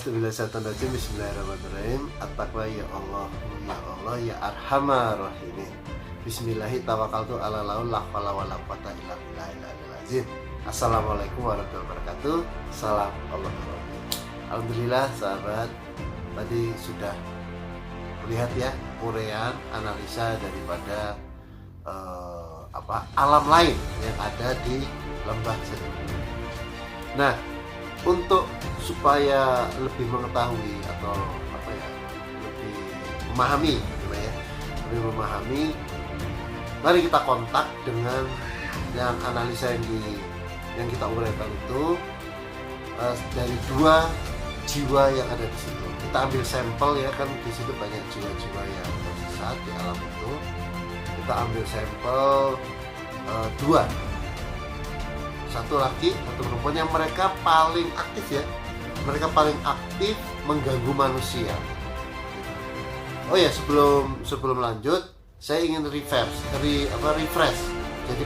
A'udzubillahiminasyaitonirrajim. Bismillahirrahmanirrahim. At-taqwa ya Allah ya arhamar rahimin. Bismillahi tawakkaltu ala la haula wala quwwata illa billahil azim. Assalamualaikum warahmatullahi wabarakatuh. Salam Allah. Alhamdulillah sahabat, tadi sudah melihat ya uraian analisa daripada alam lain yang ada di lembah Setu. Nah, untuk supaya lebih mengetahui atau lebih memahami, mari kita kontak dengan yang analisa yang kita uraikan itu dari dua jiwa yang ada di situ. Kita ambil sampel ya, kan di situ banyak jiwa-jiwa yang tersesat di alam itu. Kita ambil sampel dua, satu laki, satu perempuan, yang mereka paling aktif ya. Mereka paling aktif mengganggu manusia. Oh ya, sebelum lanjut, saya ingin refresh. Jadi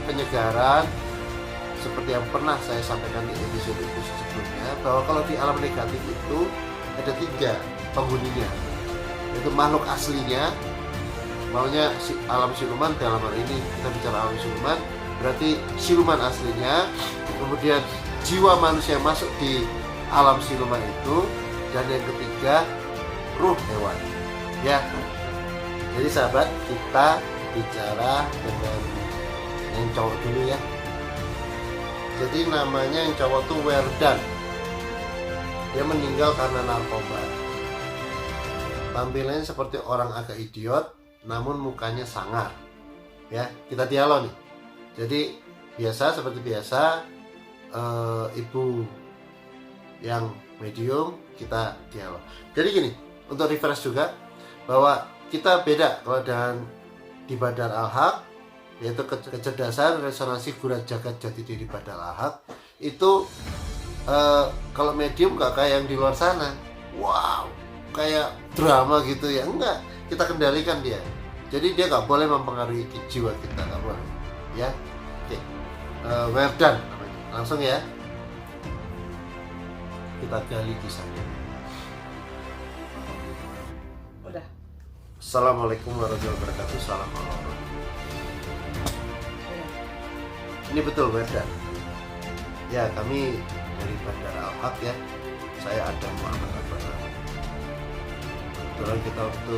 penyegaran seperti yang pernah saya sampaikan di episode sebelumnya, bahwa kalau di alam negatif itu ada 3 penghuninya, yaitu makhluk aslinya, maunya alam siluman. Dalam hal ini kita bicara alam siluman, berarti siluman aslinya, kemudian jiwa manusia masuk di alam siluman itu, dan yang ketiga ruh hewan ya. Jadi sahabat, kita bicara dengan yang cowok dulu ya. Jadi namanya yang cowok tuh Werdan. Dia meninggal karena narkoba. Tampilannya seperti orang agak idiot, namun mukanya sangar ya. Kita dialog nih. Jadi seperti biasa, ibu yang medium, kita dialog. Jadi gini, untuk refresh juga, bahwa kita beda kalau di Badal Al-Haq, yaitu kecerdasan resonansi guna jagat jati diri Badal Al-Haq itu, kalau medium gak kayak yang di luar sana, wow, kayak drama gitu ya. Enggak, kita kendalikan dia. Jadi dia gak boleh mempengaruhi jiwa kita, gak boleh ya. Oke, Werdan namanya. Langsung ya, kita gali di sana. Udah. Assalamualaikum warahmatullahi wabarakatuh. Salam Allah. Ini betul Werdan ya, kami dari Badal Al-Haq ya. Saya ada Muhammad Abdullah. Kebetulan kita waktu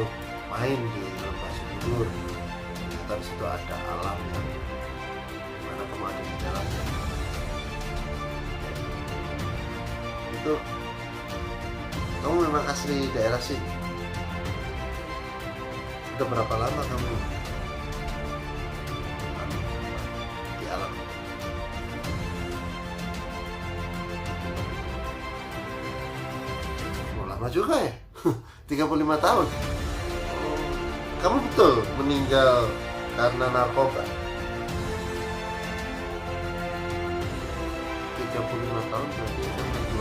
main di lembah Sedur, kita disitu ada alam yang mana kamu ada di dalamnya. Itu kamu memang asli daerah sini. Udah berapa lama kamu di alam? Oh, lama juga ya. 35 tahun. Kamu betul meninggal karena narkoba. 35 tahun berarti sampai 2000.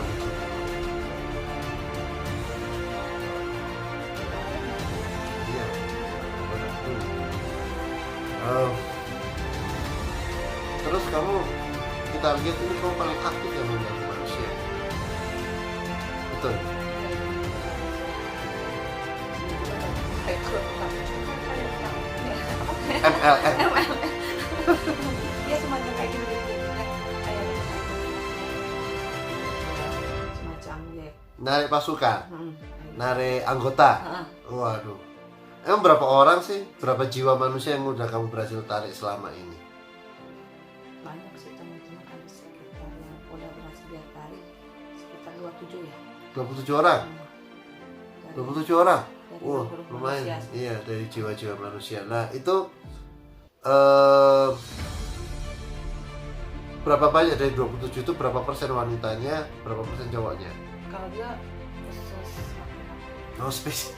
Iya. Terus kita lihat ini kamu paling aktif yang mengganggu manusia. Betul. MLM. Ya semacam kayak gitu. Semacam ya. Narik pasukan, narik anggota. Waduh. Emang berapa orang sih? Berapa jiwa manusia yang udah kamu berhasil tarik selama ini? Banyak sih teman-teman, ada sekitar yang udah berhasil dia tarik sekitar 27 ya. 27 orang? 27 orang? Wah, lumayan. Manusia. Iya, dari jiwa-jiwa manusia. Nah, itu berapa banyak dari 27 itu, berapa persen wanitanya, berapa persen cowoknya? Kalau dia khusus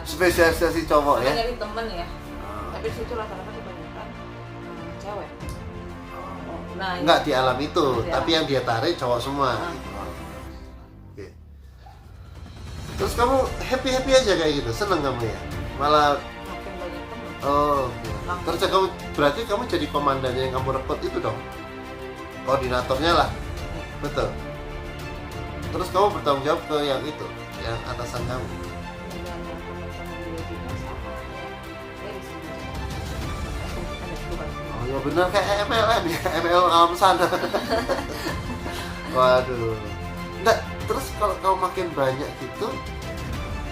Spesialisasi cowok ya? dari temen ya. Tapi di situ rata-rata kebanyakan cewek. Nah, enggak di alam itu, di tapi alam. yang dia tarik cowok semua. Oke. Terus kamu happy aja kayak gitu, seneng kamu ya? Malah makin banyak temen. oh, okay. Terus berarti kamu jadi komandannya yang kamu rekrut itu dong? Koordinatornya lah, betul. Terus kamu bertanggung jawab ke yang itu, yang atasan kamu? dengan yang teman-teman dia juga sama ya, dia bisa baca ada perubahan. Oh ya benar kayak MLM ya, ML alam sana. Waduh. Enggak, terus kalau kamu makin banyak gitu,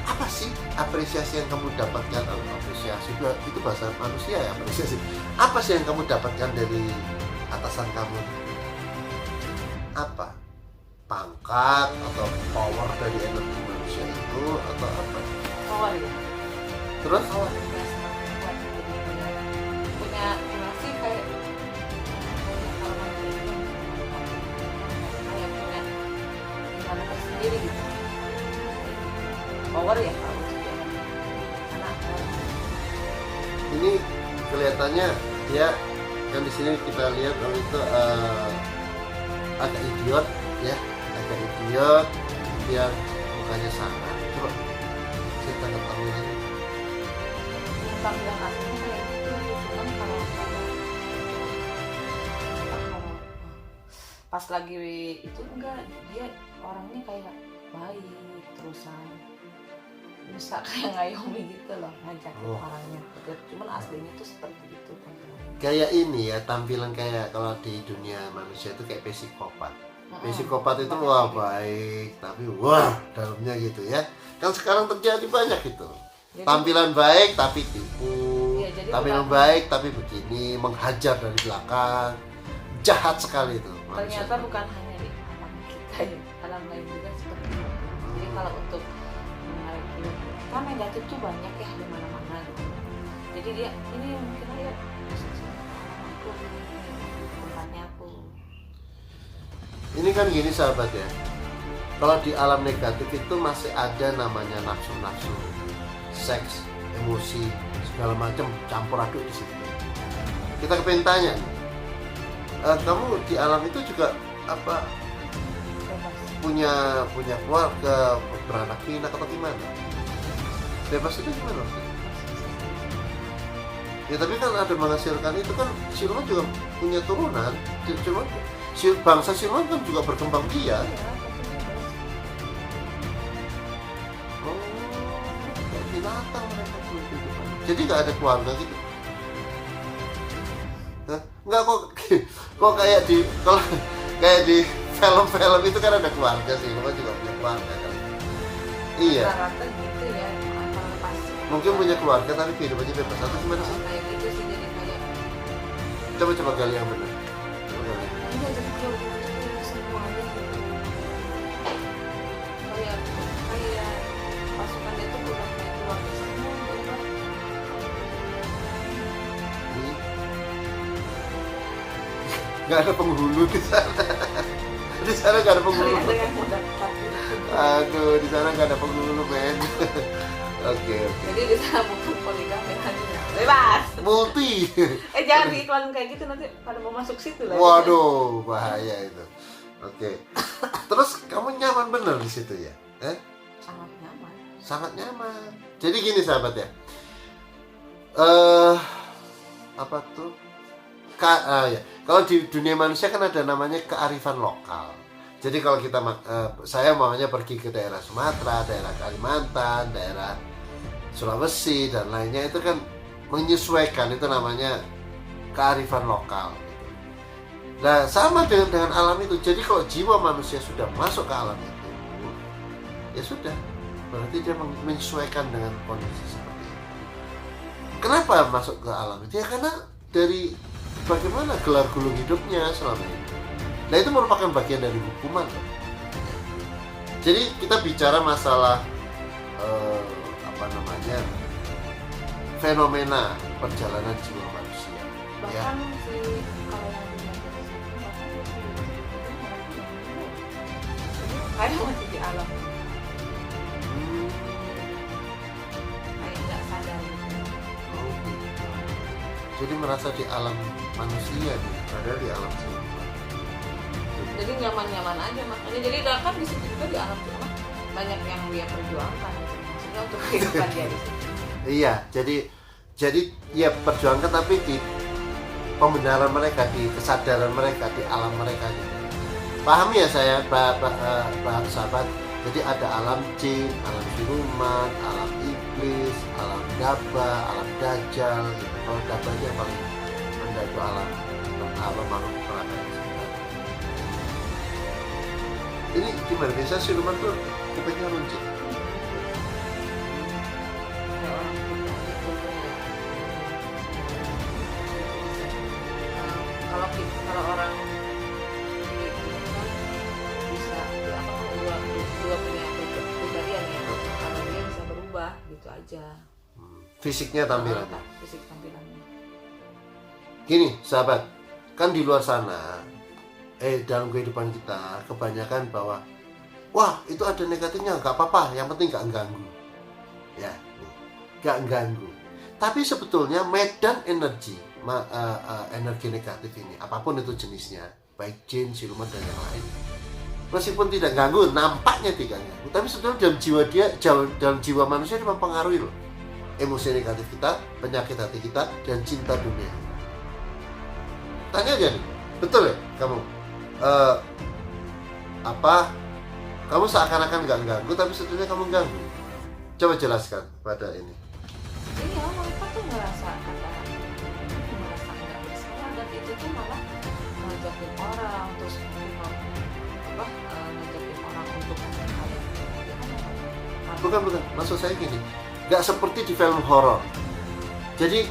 apa sih apresiasi yang kamu dapatkan? Apresiasi itu bahasa manusia ya, apresiasi. Apa sih yang kamu dapatkan dari atasan kamu? Apa? Pangkat atau power dari energi manusia itu atau apa? Power ya, Terus? power punya semakin kuat jadi punya relasi kayak kalau manusia itu kayak punya gimana tersendiri gitu. Power ya kalau dia karena Ini kelihatannya dia kan di sini kita lihat kalau itu agak idiot ya, agak idiot, dia mukanya sangat. Coba kita ketahui lagi. yang tampilan aslinya kayak gitu, cuman kalau pas lagi itu enggak, dia orangnya kayak baik terusan bisa kayak ngayomi gitu loh, ngajak orangnya, cuman aslinya tuh seperti itu tampilannya. Kayak ini ya, tampilan kayak kalau di dunia manusia itu kayak psikopat. Psikopat itu wah baik, tapi wah dalamnya gitu ya. Kan sekarang terjadi banyak itu. Jadi, Tampilan baik tapi tipu, ya, jadi tampilan bukan- baik tapi begini, menghajar dari belakang, jahat sekali itu manusia. ternyata bukan hanya di alam kita ya, alam lain juga seperti itu. Jadi kalau untuk menarik dia, kan negatif tuh banyak ya di mana-mana gitu. Jadi dia ini mungkin aja aku tempatnya aku. Ini kan gini sahabat ya, kalau di alam negatif itu masih ada namanya nafsu-nafsu, seks, emosi, segala macam campur aduk di situ. Kita kepengen tanya, kamu di alam itu juga apa Bebas. punya keluarga, beranak pinak atau gimana? Bebas itu gimana maksudnya? Ya tapi kan ada menghasilkan itu kan, siluman juga punya turunan, cuma bangsa siluman kan juga berkembang biak. Iya, tapi bebas. Oh, kayak binatang mereka tuh kehidupan. Jadi nggak ada keluarga gitu? Hah? Nggak kok kayak di kalau kayak di film-film itu kan ada keluarga sih, siluman juga punya keluarga kan? Iya, Rata-rata gitu ya, kalau pas mungkin punya keluarga tapi kehidupannya bebas atau gimana sih? kayak gitu sih, jadi kayak Coba gali yang benar. Coba gali. enggak, jadi keluarga itu semuanya gitu. Kayak pasukan itu udah punya keluarga semua bebas. Ini nggak ada penghulu di sana. Di sana nggak ada penghulu. Kali ada yang mau daftar gitu. Aduh, di sana nggak ada penghulu men. Oke. Jadi di sana bukan poligami hanya bebas. Multi. Jangan diiklanin kayak gitu, nanti pada mau masuk situ lah. Waduh, bahaya itu. Oke. Terus kamu nyaman bener di situ ya? Sangat nyaman. Sangat nyaman. Jadi gini sahabat ya. Apa tuh? Ya. Kalau di dunia manusia kan ada namanya kearifan lokal. Jadi kalau kita saya maunya pergi ke daerah Sumatera, daerah Kalimantan, daerah Sulawesi dan lainnya, itu kan menyesuaikan, itu namanya kearifan lokal. Nah sama dengan alam itu. Jadi kalau jiwa manusia sudah masuk ke alam itu, ya sudah, berarti dia menyesuaikan dengan kondisi seperti itu. Kenapa masuk ke alam itu? Ya karena dari bagaimana gelar gulung hidupnya selama ini. Nah itu merupakan bagian dari hukuman. Jadi kita bicara masalah fenomena perjalanan jiwa manusia. Bahkan si kalau yang di kadang masih di alam, kayak nggak sadar gitu. Oh, gitu. Jadi merasa di alam manusia nih, padahal di alam siluman. Jadi nyaman-nyaman aja, makanya jadi kan di situ juga di alam siluman banyak yang dia perjuangkan gitu. Maksudnya untuk kehidupan dia di situ. Iya, jadi ya perjuangkan tapi di pembenaran mereka, di kesadaran mereka, di alam mereka gitu. Paham ya saya, sahabat? Jadi ada alam jin, alam siluman, alam iblis, alam daba, alam dajjal gitu. Kalau daba aja paling rendah itu alam makhluk neraka yang sebenarnya. Ini gimana, biasa siluman tuh kupingnya runcing. Kayak orang kita gitu kayak kalau orang bisa dua punya kepribadian ya, kalau dia bisa berubah gitu aja. Fisiknya tampilannya. Fisik tampilannya. Gini sahabat, kan di luar sana dalam kehidupan kita kebanyakan bahwa wah itu ada negatifnya, nggak apa-apa, yang penting nggak ganggu ya, nggak ganggu. Tapi sebetulnya medan energi energi negatif ini, apapun itu jenisnya, baik jin, siluman dan yang lain, meskipun tidak ganggu, nampaknya tidak ganggu, tapi sebetulnya dalam jiwa dalam jiwa manusia dia mempengaruhi loh emosi negatif kita, penyakit hati kita, dan cinta dunia. Tanya aja nih, betul ya kamu? Kamu seakan-akan nggak ganggu, tapi sebetulnya kamu ganggu. Coba jelaskan pada ini. Iya, mereka tuh merasa nggak bersalah, dan itu tuh malah ngajakin orang, terus ngajakin orang untuk hal yang Bukan, maksud saya gini, nggak seperti di film horor. Jadi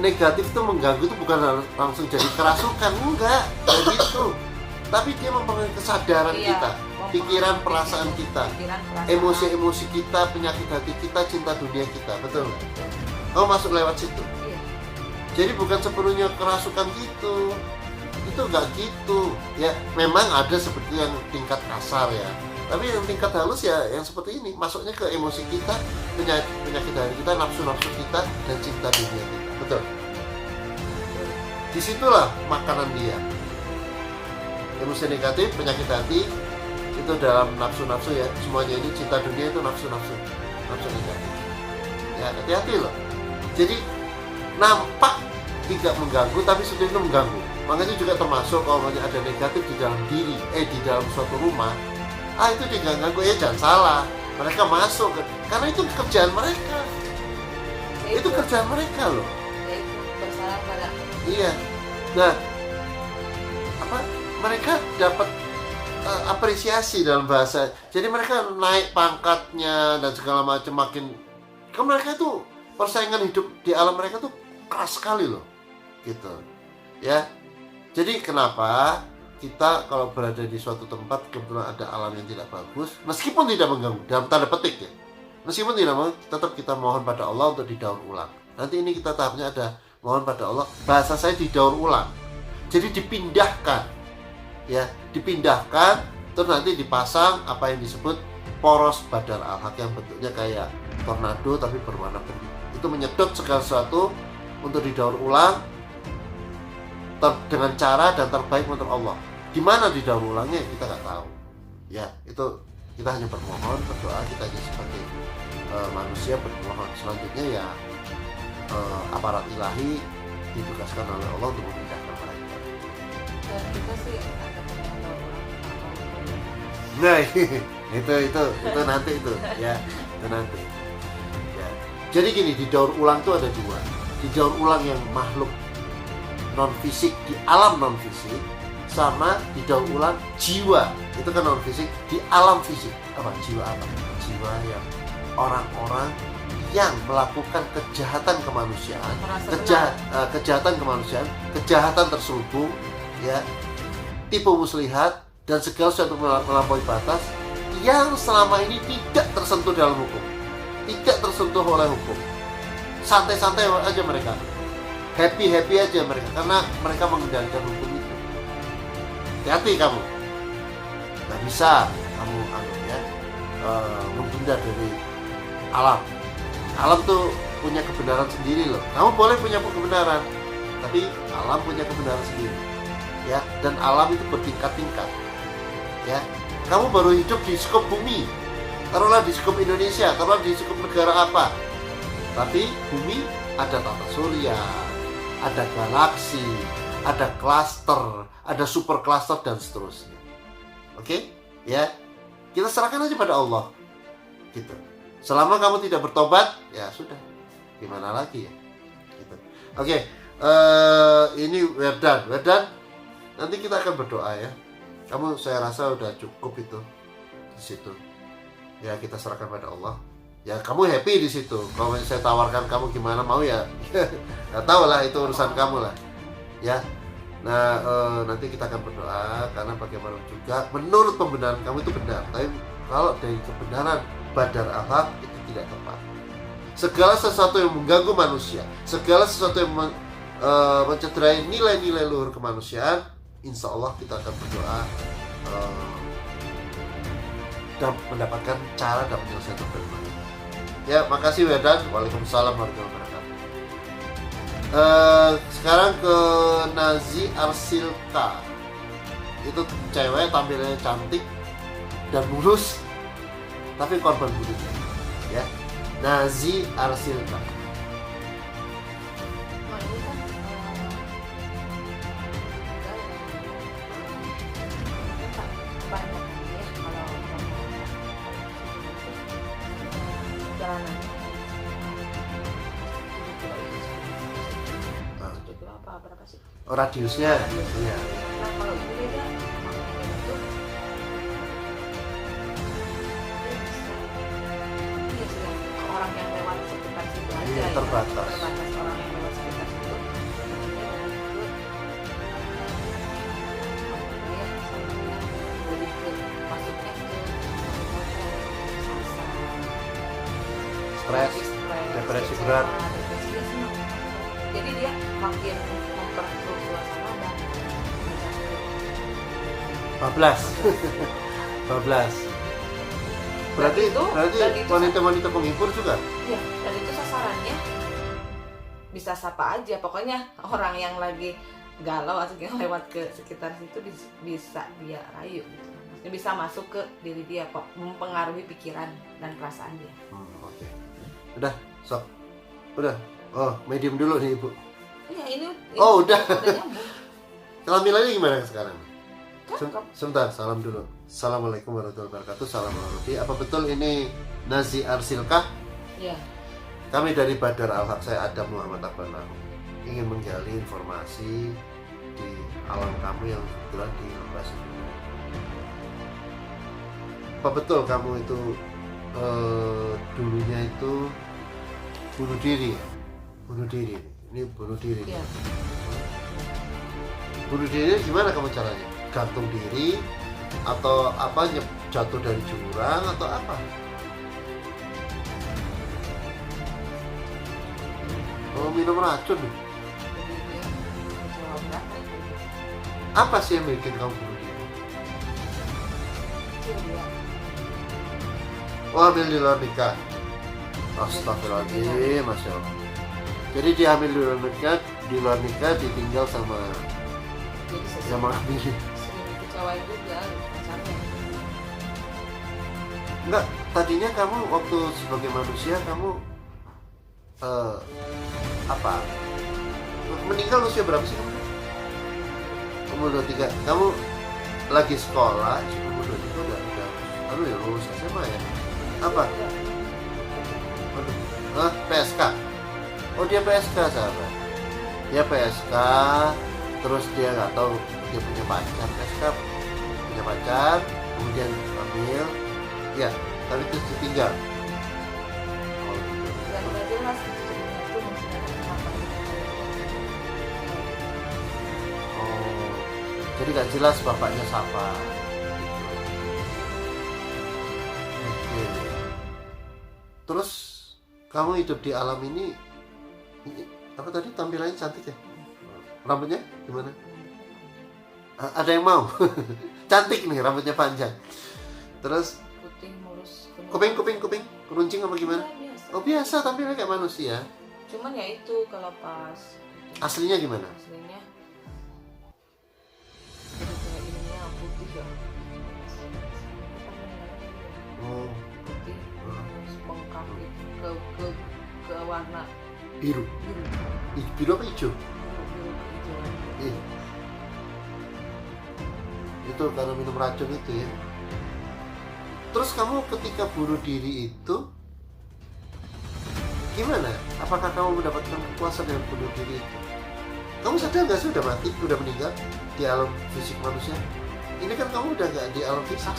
negatif itu mengganggu itu bukan langsung jadi kerasukan, enggak kayak gitu. Tapi dia mempengaruhi kesadaran kita, pikiran, perasaan kita, emosi-emosi kita, penyakit hati kita, cinta dunia kita, betul nggak? Kamu masuk lewat situ. Iya. Jadi bukan sepenuhnya kerasukan gitu, itu nggak gitu. Ya memang ada seperti yang tingkat kasar ya, tapi yang tingkat halus ya yang seperti ini, masuknya ke emosi kita, penyakit hati kita, nafsu-nafsu kita, dan cinta dunia kita, betul? Disitulah makanan dia. Emosi negatif, penyakit hati itu dalam nafsu-nafsu ya, semuanya ini cinta dunia itu nafsu negatif. Ya hati-hati loh. Jadi nampak tidak mengganggu, tapi sebetulnya itu mengganggu. Makanya juga termasuk kalau ada negatif di dalam diri, di dalam suatu rumah, itu tidak ganggu, jangan salah. Mereka masuk karena itu kerjaan mereka. Itu kerjaan mereka loh. Itu bersalah pada. Iya. Nah, mereka dapat apresiasi dalam bahasa. Jadi mereka naik pangkatnya dan segala macam, makin kan mereka itu persaingan hidup di alam mereka tuh keras sekali loh, gitu. Ya. Jadi kenapa kita kalau berada di suatu tempat kebetulan ada alam yang tidak bagus, meskipun tidak mengganggu, dalam tanda petik ya, meskipun tidak mengganggu, tetap kita mohon pada Allah untuk didaur ulang. Nanti ini kita tahapnya ada mohon pada Allah, bahasa saya didaur ulang. Jadi dipindahkan. Ya, dipindahkan, terus nanti dipasang apa yang disebut poros badar al-haq yang bentuknya kayak tornado tapi berwarna bening. Itu menyedot segala sesuatu untuk didaur ulang dengan cara dan terbaik menurut Allah. Gimana didaur ulangnya kita nggak tahu. Ya, itu kita hanya bermohon, berdoa, kita hanya sebagai manusia bermohon. Selanjutnya ya aparat ilahi ditugaskan oleh Allah untuk memindahkan mereka. Dan kita sih ada pendaur ulang. Nah, itu nanti itu ya, itu nanti. Ya. Jadi gini, di daur ulang itu ada dua. Di daur ulang yang makhluk non fisik di alam non fisik, sama di daur ulang jiwa itu kan non fisik di alam fisik. Apa jiwa apa? Jiwa yang orang-orang yang melakukan kejahatan kemanusiaan, kejahatan kemanusiaan, kejahatan terselubung, ya, tipu muslihat dan segala sesuatu melampaui batas yang selama ini tidak tersentuh dalam hukum, tidak tersentuh oleh hukum. Santai-santai aja mereka, happy aja mereka, karena mereka mengendalikan hukum itu. Hati-hati kamu, nggak bisa kamu menghindar dari alam. Alam tuh punya kebenaran sendiri loh. Kamu boleh punya kebenaran, tapi alam punya kebenaran sendiri. Ya, dan alam itu bertingkat-tingkat. Ya, kamu baru hidup di skop bumi, taruhlah di skop Indonesia, taruhlah di skop negara apa. Tapi bumi ada tata surya, ada galaksi, ada klaster, ada super klaster dan seterusnya. Oke? Ya. Kita serahkan aja pada Allah. Gitu. Selama kamu tidak bertobat, ya sudah. Gimana lagi ya? Gitu. Oke, ini Werdan. Nanti kita akan berdoa ya. Kamu saya rasa udah cukup itu di situ. Ya kita serahkan pada Allah. Ya kamu happy di situ. Kalau saya tawarkan kamu gimana mau ya, nggak tahu lah, itu urusan kamu lah. Ya. Nah nanti kita akan berdoa karena bagaimana juga menurut pembenaran kamu itu benar. Tapi kalau dari kebenaran Badar Al-Haq itu tidak tepat. Segala sesuatu yang mengganggu manusia, segala sesuatu yang mencederai nilai-nilai luhur kemanusiaan, insya Allah kita akan berdoa dan mendapatkan cara dan penyelesaian terbaik. Ya, makasih Wedan. Waalaikumsalam warahmatullahi wabarakatuh. Sekarang ke Nazi Arsilka. Itu cewek tampilannya cantik dan mulus, tapi korban bunuh diri. Ya, Nazi Arsilka. Berapa sih? Oh, radiusnya. Iya. Nah kalau ini beda, itu iya sih, orang yang lewat sekitar situ aja. Iya, ya. terbatas Orang yang lewat sekitar situ. stres, depresi berat. Jadi dia makin memperkeruh suasana dan 12. Berarti itu wanita-wanita penghibur juga? Iya, dan itu sasarannya bisa siapa aja, pokoknya orang yang lagi galau atau yang lewat ke sekitar situ bisa dia rayu gitu. Maksudnya bisa masuk ke diri dia, kok mempengaruhi pikiran dan perasaan dia. Oke. Udah, sok. Udah. Oh, medium dulu nih Ibu. Iya, ini oh, udah. nyambung. Kehamilannya gimana sekarang? Cakep. Sebentar, salam dulu. Assalamualaikum warahmatullahi wabarakatuh. Salam warahmatullahi. Apa betul ini Nazi Arsilka? Iya. Kami dari Badar Al-Haq, saya Adam Muhammad Abdullah, ingin menggali informasi di alam kamu yang kebetulan di lokasi. Apa betul kamu itu dulunya itu bunuh diri? Bunuh diri. Ini bunuh diri. Iya. Bunuh diri gimana kamu caranya? Gantung diri atau apa, jatuh dari jurang atau apa? Oh, minum racun. Jadi dia kecewa berat. Apa sih yang bikin kamu bunuh diri? Iya. Oh, hamil di luar nikah. Astagfirullahaladzim, Masya Allah. Jadi dia hamil di luar nikah ditinggal sama Jadi sama hamil. sering kecewa juga pacarnya. Enggak, tadinya kamu waktu sebagai manusia kamu apa? Meninggal usia berapa sih kamu? Umur 23. Kamu lagi sekolah, umur 23 udah aduh ya, lulus SMA ya? Apa? PSK. Oh, dia PSK sahabat. Dia PSK, terus dia nggak tahu dia punya pacar. PSK punya pacar, kemudian hamil, ya, tapi terus ditinggal. Oh, gitu. Dan udah jelas ceritanya itu maksudnya kenapa. Oh, jadi nggak jelas bapaknya siapa. Oke. Terus kamu hidup di alam ini apa tadi, tampilannya cantik ya? Rambutnya gimana? Ada yang mau? Cantik nih, rambutnya panjang. Terus Putih, mulus, kuping keruncing apa gimana? biasa. Oh, biasa, tampilnya kayak manusia. Cuman ya itu kalau pas Aslinya gimana? aslinya jadi kayak ininya putih ya. Oh, Putih, terus bengkak gitu ke warna biru. biru. Biru apa hijau? Biru kehijauan. Ih. Itu karena minum racun itu ya. Terus kamu ketika bunuh diri itu gimana? Apakah kamu mendapatkan kepuasan dengan bunuh diri itu? Kamu sadar nggak sih udah mati, udah meninggal di alam fisik manusia? Ini kan kamu udah nggak di alam fisik.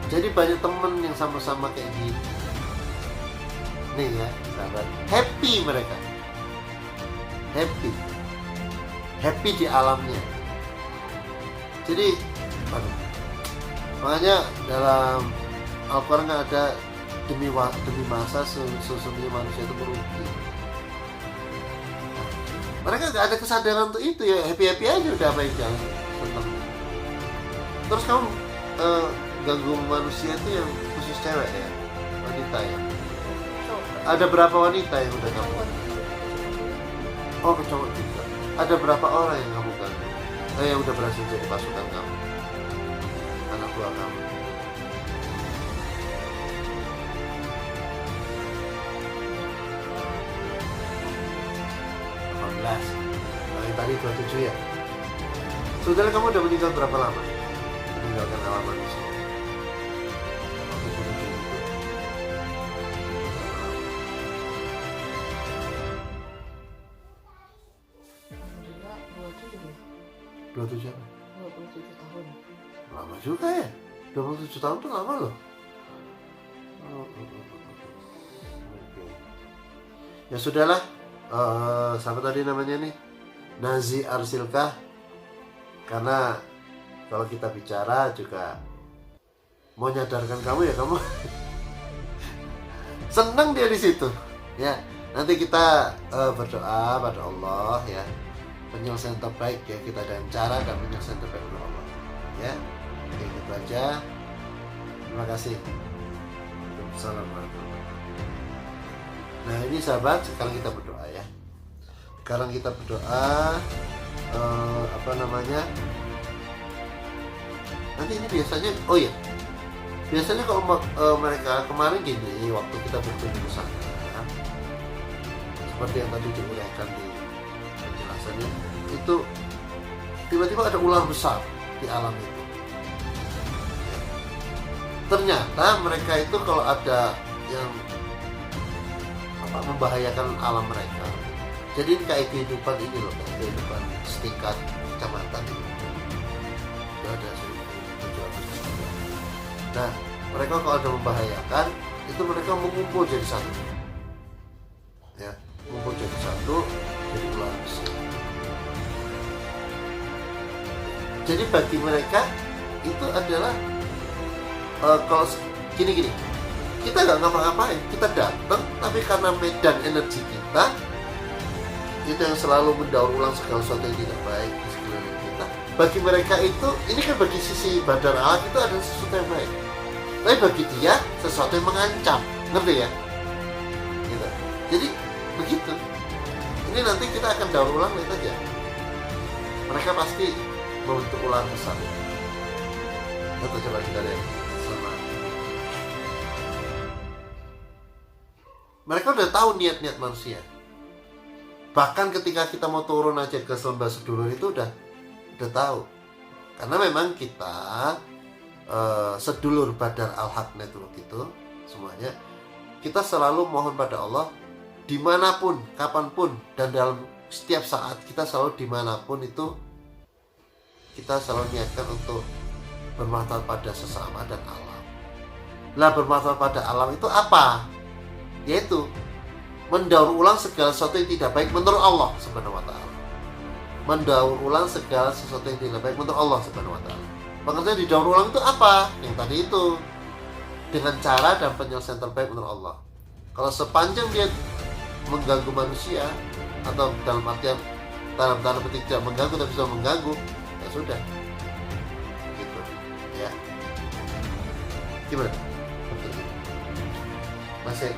Jadi banyak temen yang sama-sama kayak gini. Nih ya, sahabat. Happy mereka. Happy di alamnya. Jadi, makanya dalam Al-Quran ada demi masa sesungguhnya manusia itu merugi. Mereka nggak ada kesadaran untuk itu ya, happy aja udah apa yang jalan seneng. Terus kamu ganggu manusia itu yang khusus cewek ya, wanita ya. Ada berapa wanita yang udah kamu? Oh, cowok juga. Ada berapa orang yang kamu ganggu? Yang udah berhasil jadi pasukan kamu, anak buah kamu? Yang tadi 27 ya. Saudara, kamu udah meninggal berapa lama? Meninggalkan alam manusia. Waktu bunuh diri itu. Alhamdulillah 27 apa? 27 tahun. Lama juga ya. 27 tahun tuh lama loh. Oke. Ya sudahlah. Siapa tadi namanya nih? Nazi Arsilkah? Karena kalau kita bicara juga mau nyadarkan kamu ya, kamu senang dia di situ ya. Nanti kita berdoa pada Allah ya, penyelesaian terbaik ya, kita dengan cara dan penyelesaian terbaik oleh Allah ya. Oke, gitu aja. Terima kasih. Assalamualaikum. Nah ini sahabat, sekarang kita berdoa ya. Sekarang kita berdoa nanti ini biasanya, oh ya, biasanya kalau mereka kemarin gini, waktu kita berkunjung ke sana, seperti yang tadi diuraikan di penjelasannya, itu tiba-tiba ada ular besar di alam itu. Ternyata mereka itu kalau ada yang membahayakan alam mereka, jadi kayak kehidupan ini loh, kayak kehidupan setingkat kecamatan itu ada 1.700. Nah, mereka kalau ada membahayakan, itu mereka mengumpul jadi satu ya, mengumpul jadi satu, jadi ular besar. Jadi bagi mereka itu adalah kalau gini, kita nggak ngapa-ngapain, kita datang, tapi karena medan energi kita itu yang selalu mendaur ulang segala sesuatu yang tidak baik di sekeliling kita. Bagi mereka itu, ini kan bagi sisi badar alam itu ada sesuatu yang baik, tapi bagi dia sesuatu yang mengancam, ngerti ya? Gitu. Jadi begitu. Ini nanti kita akan daur ulang, lihat aja. Mereka pasti membentuk ular besar. Atau coba kita lihat sama. Mereka udah tahu niat-niat manusia. Bahkan ketika kita mau turun aja ke Lembah Sedulur itu udah tahu. Karena memang kita sedulur Badar Al-Haq Network itu semuanya, kita selalu mohon pada Allah dimanapun, kapanpun, dan dalam setiap saat kita selalu dimanapun itu kita selalu niatkan untuk bermanfaat pada sesama dan alam. Nah, bermanfaat pada alam itu apa? Yaitu mendaur ulang segala sesuatu yang tidak baik menurut Allah Subhanahu wa taala. Mendaur ulang segala sesuatu yang tidak baik menurut Allah Subhanahu wa taala. Pengertian didaur ulang itu apa? Yang tadi itu, dengan cara dan penyelesaian terbaik menurut Allah. Kalau sepanjang dia mengganggu manusia, atau dalam artian dalam tanda petik tidak mengganggu tapi bisa mengganggu, ya sudah. Gitu. Ya. Gimana?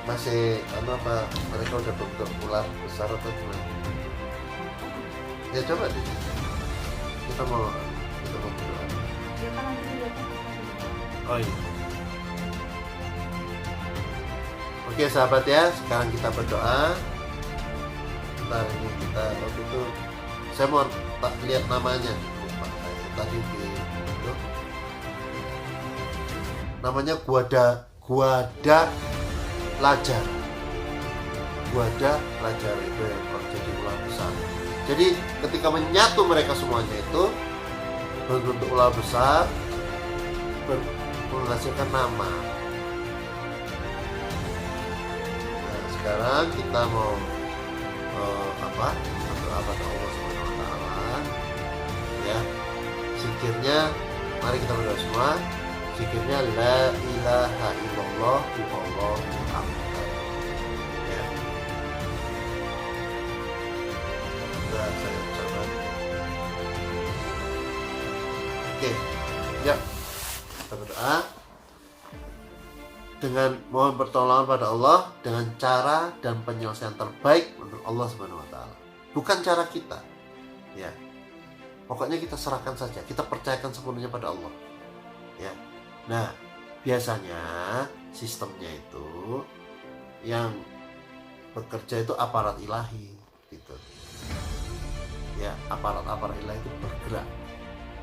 Masih apa mereka udah bentuk ular besar atau gimana? Ya coba deh, kita mau berdoa. Oh iya. Oke sahabat ya, sekarang kita berdoa. Ntar ini kita waktu itu Saya mau tak lihat namanya, lupa saya tadi di itu. Namanya Guada Lajar. Guada Lajar itu yang jadi ular besar. Jadi ketika menyatu mereka semuanya itu berbentuk ular besar, menghasilkan nama. Nah, sekarang kita mau berdoa pada Allah Subhanahu wa taala. Ya. Zikirnya mari kita berdoa semua. Zikirnya la ilaha illallah wallahu akbar. Ya. Nah, saya coba. Oke. Ya. Kita berdoa dengan mohon pertolongan pada Allah dengan cara dan penyelesaian terbaik menurut Allah Subhanahu wa taala. Bukan cara kita. Ya. Pokoknya kita serahkan saja, kita percayakan sepenuhnya pada Allah. Ya. Nah, biasanya sistemnya itu yang bekerja itu aparat ilahi gitu. Ya, aparat ilahi itu bergerak.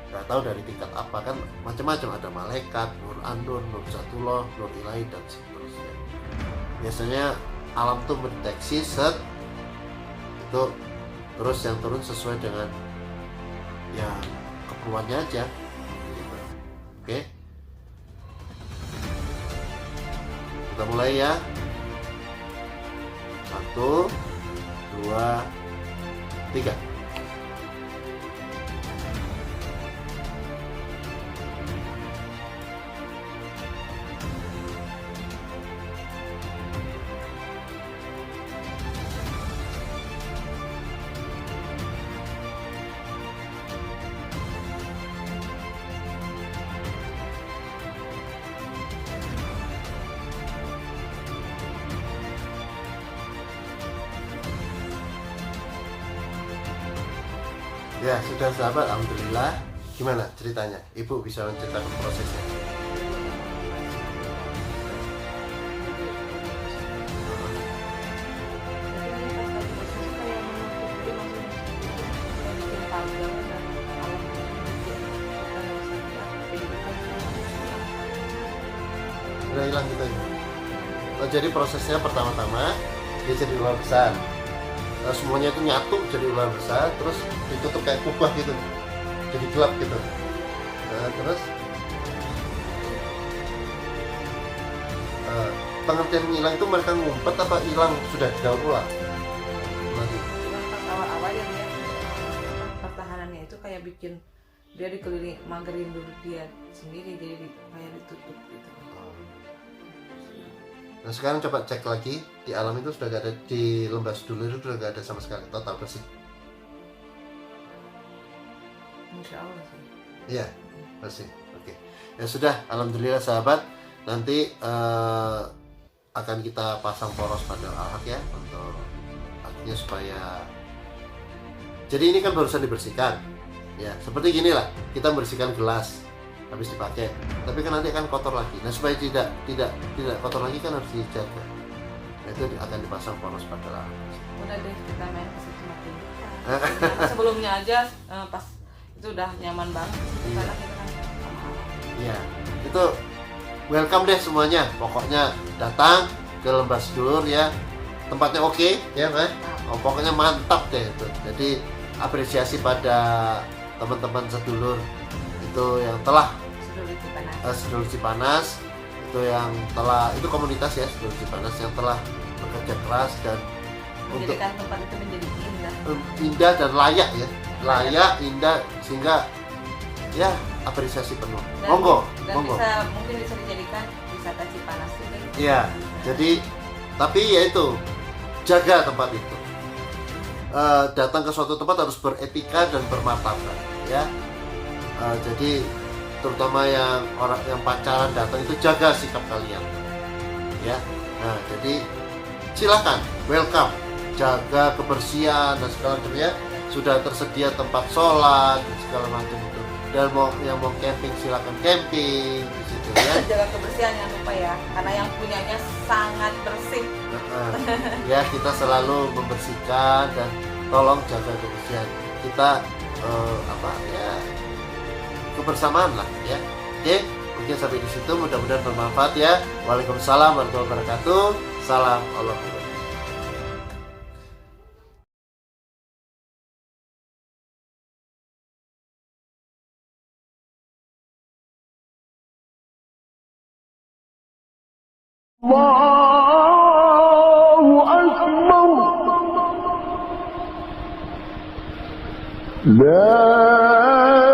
Nggak tahu dari tingkat apa, kan macam-macam, ada malaikat, nur an-nur, nur zatullah, nur ilahi dan seterusnya. Biasanya alam tuh mendeteksi set itu, terus yang turun sesuai dengan ya keperluannya aja gitu. Oke, kita mulai ya. 1, 2, 3. Ya sudah sahabat, alhamdulillah. Gimana ceritanya? Ibu bisa menceritakan prosesnya? Udah hilang gitu ya. Jadi prosesnya pertama-tama dia jadi ular besar. Semuanya itu nyatu jadi ular besar, terus ditutup kayak kubah gitu, jadi gelap gitu. Nah, terus pengertian hilang itu mereka ngumpet apa hilang sudah di dalam ular? Pas awal-awal yang dia pertahanannya itu kayak bikin dia dikelilingi, magerin dulu dia sendiri, jadi kayak ditutup gitu. Nah sekarang coba cek lagi di alam itu sudah gak ada, di lembah sedulur itu sudah gak ada sama sekali, total bersih. Insya Allah sih. Iya, bersih. Oke. Ya sudah, alhamdulillah sahabat. Nanti akan kita pasang poros pada al-haq ya, untuk artinya supaya. Jadi ini kan barusan dibersihkan. Ya, seperti gini lah, kita membersihkan gelas habis dipakai, tapi kan nanti akan kotor lagi. Nah supaya tidak kotor lagi kan harus dijaga. Nah, itu akan dipasang poros pada al-haq. Udah deh, kita main ke situ makin. Sebelumnya aja pas itu udah nyaman banget. Karena kita kan sama. Iya, itu welcome deh semuanya. Pokoknya datang ke lembah sedulur ya. Tempatnya oke, ya Mas. Oh, pokoknya mantap deh itu. Jadi apresiasi pada teman-teman sedulur itu yang telah sedulur Cipanas itu yang telah, itu komunitas ya sedulur Cipanas yang telah bekerja keras dan menjadikan tempat itu menjadi indah dan layak ya, layak, indah, sehingga ya apresiasi penuh. Monggo. Mungkin bisa dijadikan wisata Cipanas juga. Iya, jadi tapi ya itu jaga tempat itu. Datang ke suatu tempat harus beretika dan bermartabat ya. Jadi terutama yang orang yang pacaran datang itu jaga sikap kalian ya. Nah jadi silakan welcome, jaga kebersihan dan segala macamnya. Sudah tersedia tempat sholat dan segala macam itu. Dan yang mau camping silakan camping di situ ya. Jaga kebersihan jangan lupa ya, karena yang punyanya sangat bersih. Ya kita selalu membersihkan dan tolong jaga kebersihan. kita kebersamaan lah ya. Oke, mungkin sampai di situ, mudah-mudahan bermanfaat ya. Waalaikumsalam warahmatullahi wabarakatuh. Salam Allah. Allahu Akbar. La